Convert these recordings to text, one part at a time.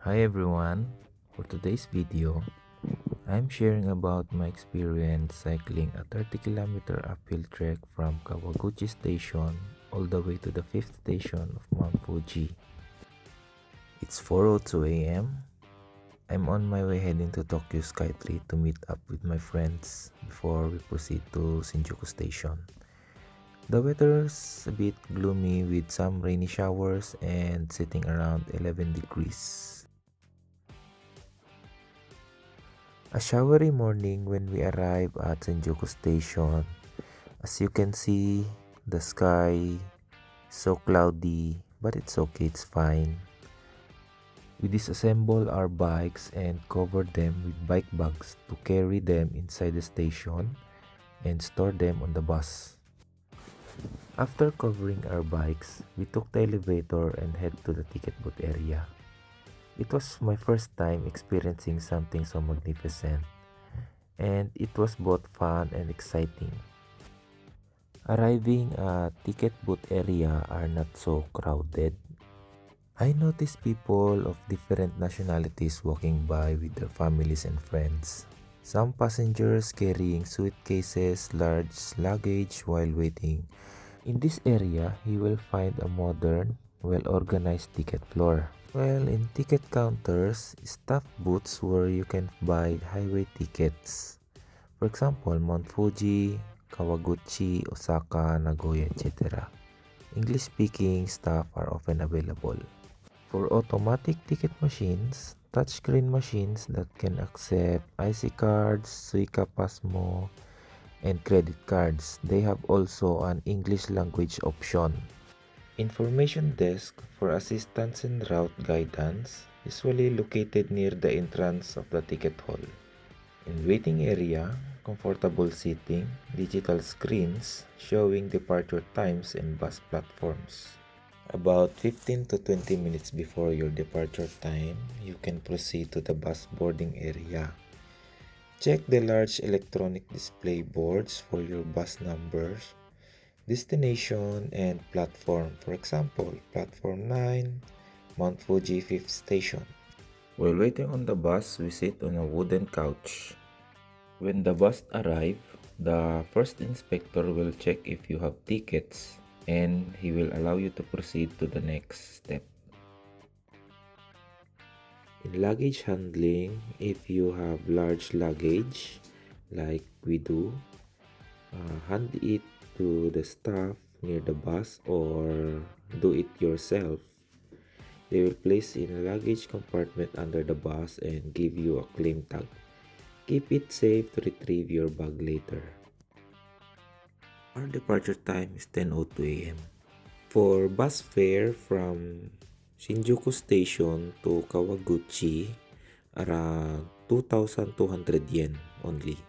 Hi everyone, for today's video, I'm sharing about my experience cycling a 30-kilometer uphill trek from Kawaguchi Station all the way to the 5th station of Mount Fuji. It's 4:02 a.m. I'm on my way heading to Tokyo Skytree to meet up with my friends before we proceed to Shinjuku Station. The weather's a bit gloomy with some rainy showers and sitting around 11 degrees. A showery morning when we arrive at Shinjuku Station. As you can see, the sky is so cloudy, but it's okay, it's fine. We disassemble our bikes and cover them with bike bags to carry them inside the station and store them on the bus. After covering our bikes, we took the elevator and head to the ticket booth area. It was my first time experiencing something so magnificent, and it was both fun and exciting. Arriving at ticket booth area are not so crowded. I noticed people of different nationalities walking by with their families and friends. Some passengers carrying suitcases, large luggage while waiting. In this area, you will find a modern, well-organized ticket floor. Well, in ticket counters, staff booths where you can buy highway tickets. For example, Mount Fuji, Kawaguchi, Osaka, Nagoya, etc. English-speaking staff are often available. For automatic ticket machines, touchscreen machines that can accept IC cards, Suica Pasmo, and credit cards, they have also an English language option. Information desk for assistance and route guidance, usually located near the entrance of the ticket hall. In waiting area, comfortable seating, digital screens showing departure times and bus platforms. About 15 to 20 minutes before your departure time, you can proceed to the bus boarding area. Check the large electronic display boards for your bus numbers, destination, and platform. For example, platform 9, Mount Fuji 5th station. While waiting on the bus, we sit on a wooden couch. When the bus arrives, the first inspector will check if you have tickets and he will allow you to proceed to the next step. In luggage handling, if you have large luggage like we do, hand it to the staff near the bus or do it yourself. They will place in a luggage compartment under the bus and give you a claim tag. Keep it safe to retrieve your bag later. Our departure time is 10:02 a.m. For bus fare from Shinjuku Station to Kawaguchi, around 2,200 yen only.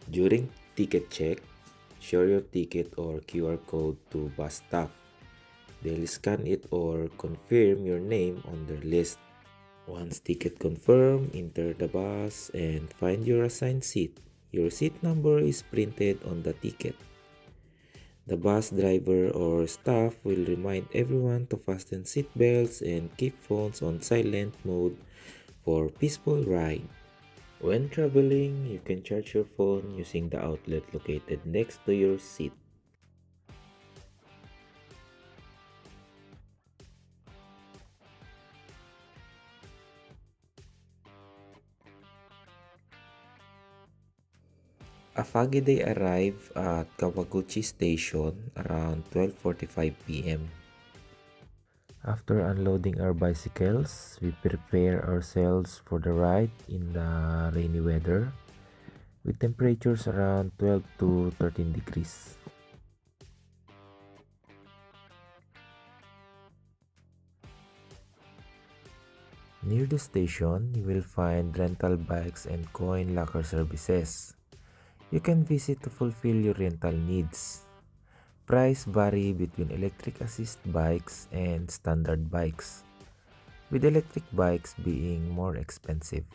During ticket check, show your ticket or QR code to bus staff. They'll scan it or confirm your name on their list. Once ticket confirmed, enter the bus and find your assigned seat. Your seat number is printed on the ticket. The bus driver or staff will remind everyone to fasten seat belts and keep phones on silent mode for peaceful ride. When traveling, you can charge your phone using the outlet located next to your seat. A foggy day arrived at Kawaguchi Station around 12:45 p.m. After unloading our bicycles, we prepare ourselves for the ride in the rainy weather with temperatures around 12 to 13 degrees. Near the station, you will find rental bikes and coin locker services. You can visit to fulfill your rental needs. Price vary between electric assist bikes and standard bikes, with electric bikes being more expensive.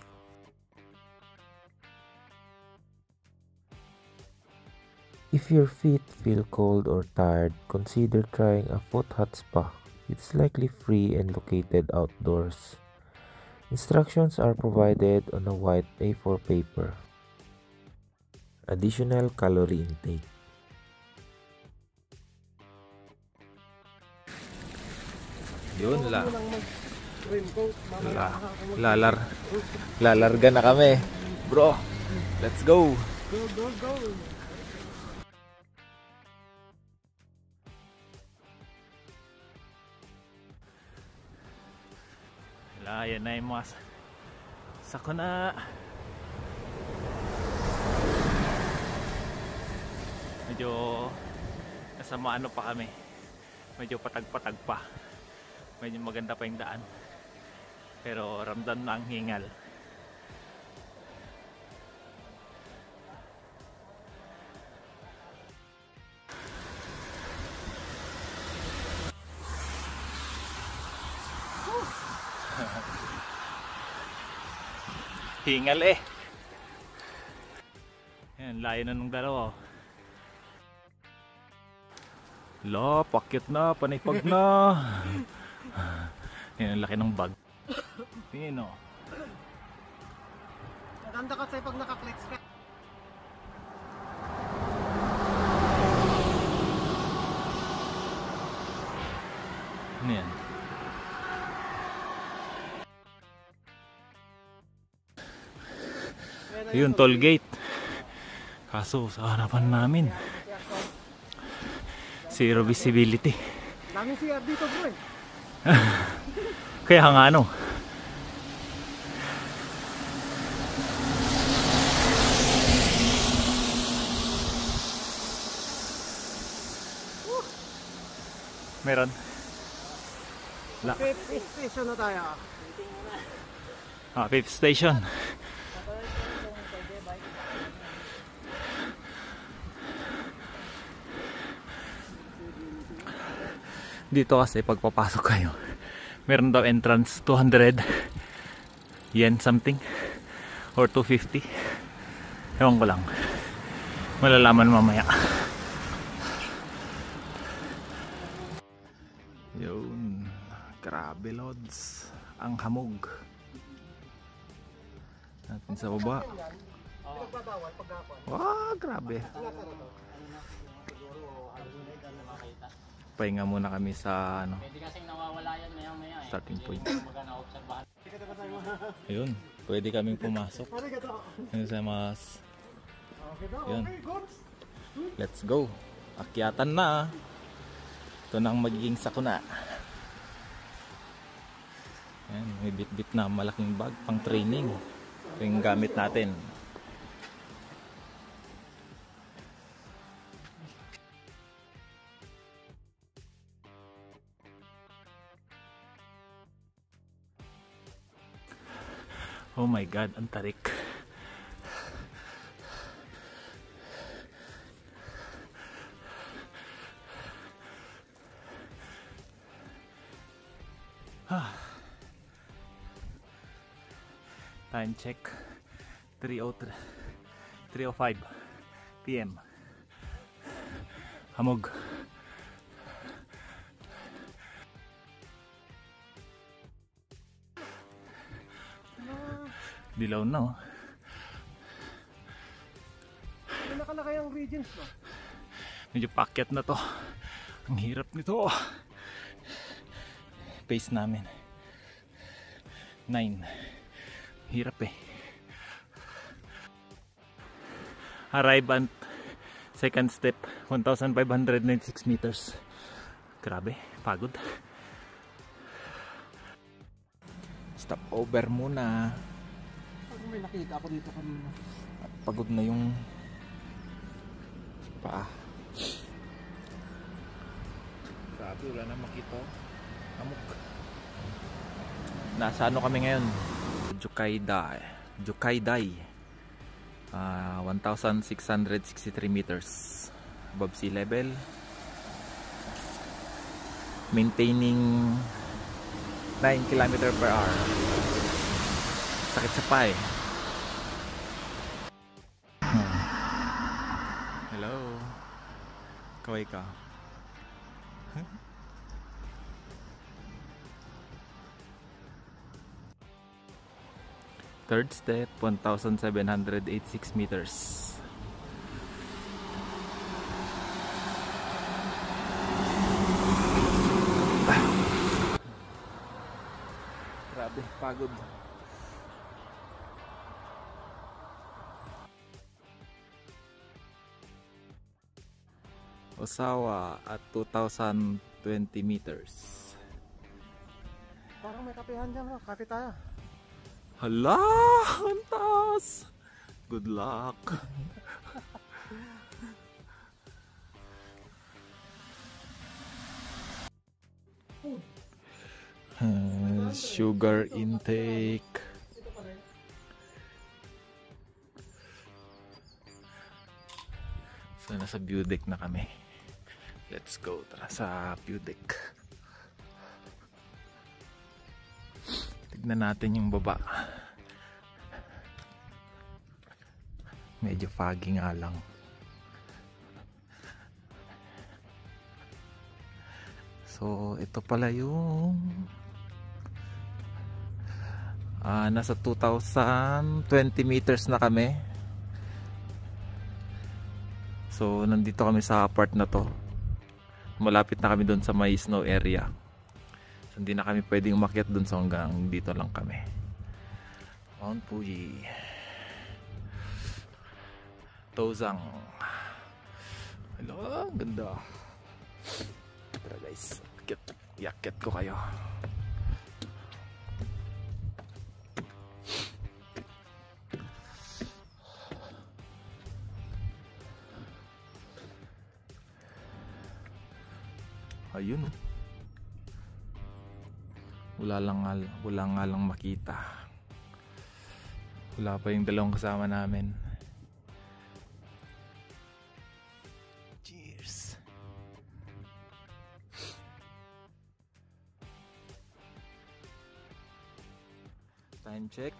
If your feet feel cold or tired, consider trying a foot hot spa. It's likely free and located outdoors. Instructions are provided on a white A4 paper. Additional calorie intake. Yun lalarga na kami. Bro, let's go. Go, go, go. Ayan na yung mga sakuna. Medyo nasama ano pa kami. Medyo patag-patag pa. Medyo maganda pa yung daan. Pero ramdam na ang hingal. Hingal eh. Yan, layo na nung dalawa. La, pakyat na, panipag na. Yan, ang laki ng bag. Tingin o. Maganda kasi pag naka-clicks ka. Ano yan? Ayun, toll gate. Kaso sa harapan namin zero visibility. Daming CR dito bro eh. Kaya nga ano. Meron. Fifth station na tayo. Fifth station. Dito kasi pagpapasok kayo, meron daw entrance 200 yen something or 250. Ewan ko lang. Malalaman mamaya. Yun. Grabe lods. Ang hamog. Natin sa baba. Pinagbabawal pagkapon. Wow, grabe. Pahinga muna kami sa ano, starting point. Ayun, pwede kaming pumasok. Ayun sa mas. Ayun. Let's go. Akyatan na. Ito na ang magiging sakuna. Ayan, may bit-bit na malaking bag pang training. Ito yung gamit natin. Oh my God, ang tarik. Time check 3:05 PM. Hamog. Dilaw na oh. Ano nakalakay ang regions no? Medyo packet na to. Ang hirap nito. Pace namin 9. Hirap eh. Arrive at second step 1,596 meters. Grabe, pagod. Stop over muna. May nakita ako dito kanina. At pagod na yung paa. Grabe, wala na makita. Amok. Nasa ano kami ngayon? Jukaidai. 1,663 meters above sea level. Maintaining 9 km/h. Sakit sa paa eh. Hello. Kaway ka. Third step, 1,786 meters. Grabe, pagod. Osawa at 2,020 meters. Parang may kapihan dyan, no? Kape tayo. Hala! Ang taas! Good luck! Sugar intake. So nasa view deck na kami. Let's go. Tara sa view deck. Tignan natin yung baba. Medyo foggy nga lang. So ito pala yung nasa 2,020 meters na kami. So nandito kami sa part na to. Malapit na kami doon sa may snow area. So hindi na kami pwedeng umakyat doon, so hanggang dito lang kami. Mount Fuji, Tozang. Hello, ganda. Tara guys, yakit ko kayo. Ayun, wala nga lang makita. Wala pa yung dalawang kasama namin. Cheers. Time check,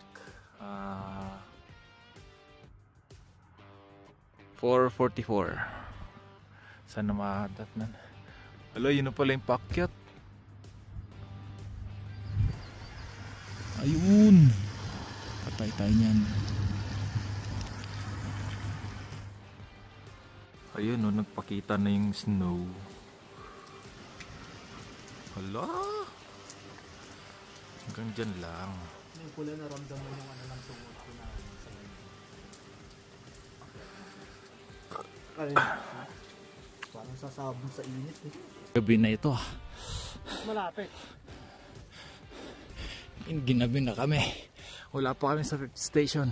4:44. Sana madatnan. Alo, yun na pala yung paakyat. Ayun, patay tayo nyan. Ayun, no, nagpakita na yung snow. Hala, hanggang dyan lang. Yung pula naramdaman yung ano ng tungod ko na sa ngayon. Parang sasabog sa init eh. Gabi na ito. Malapit. Ginabi na kami. Wala pa kami sa 5th station.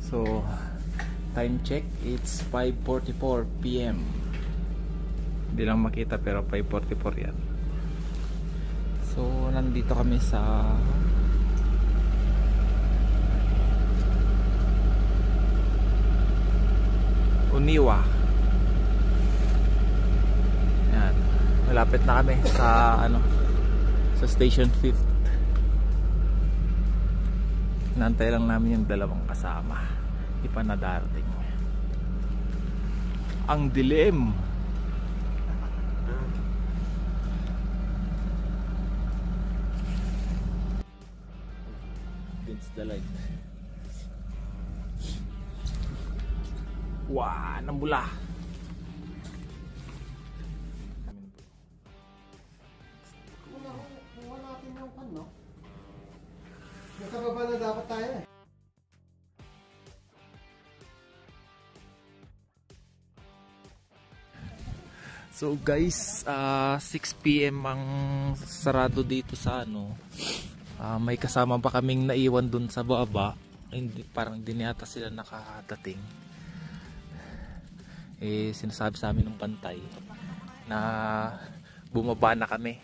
So, time check, it's 5:44 PM. Hindi lang makita pero 5:44 yan. So, nandito kami sa Uniwa. Yan. Malapit na kami sa sa station 5th. Nantay lang namin yung dalawang kasama. Di pa na darating. Ang dilim. Against the light. Wah, nambula. Kuha natin yung no? Nasa baba na dapat tayo eh. So guys, 6 PM ang sarado dito sa may kasama pa kaming naiwan dun sa baba. Hindi, parang hindi yata sila nakadating. Sinasabi sa amin ng bantay na bumaba na kami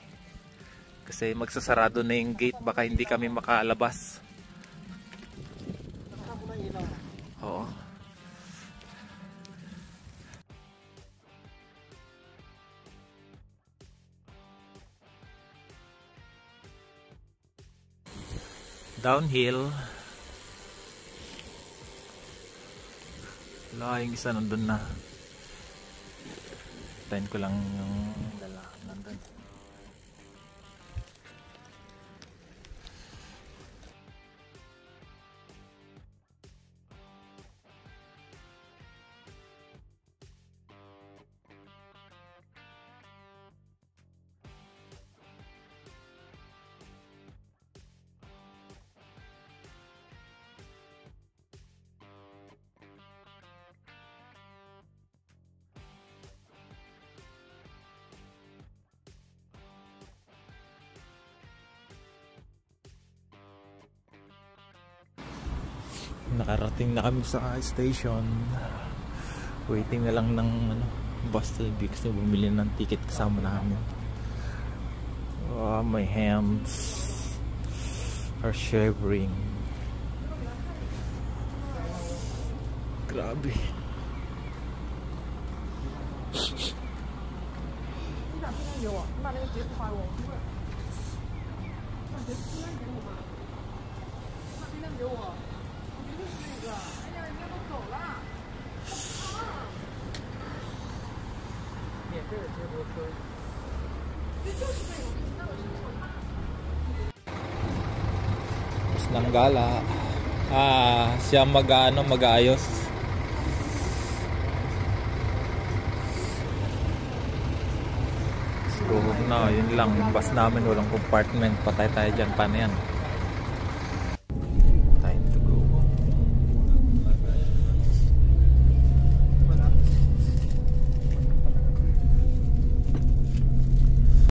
kasi magsasarado na yung gate, baka hindi kami makalabas. Oo. Downhill. Wala, yung isa nandun na. Tayin ko lang yung dala nandun. Nakarating na kami sa station. Waiting na lang ng bus to kasi bumili ng ticket kasama namin. My hands are shivering. Grabe. Tapos ng gala. Siya mag-aayos. So, yun lang. Yung bus namin walang compartment. Patay tayo dyan. Paano yan?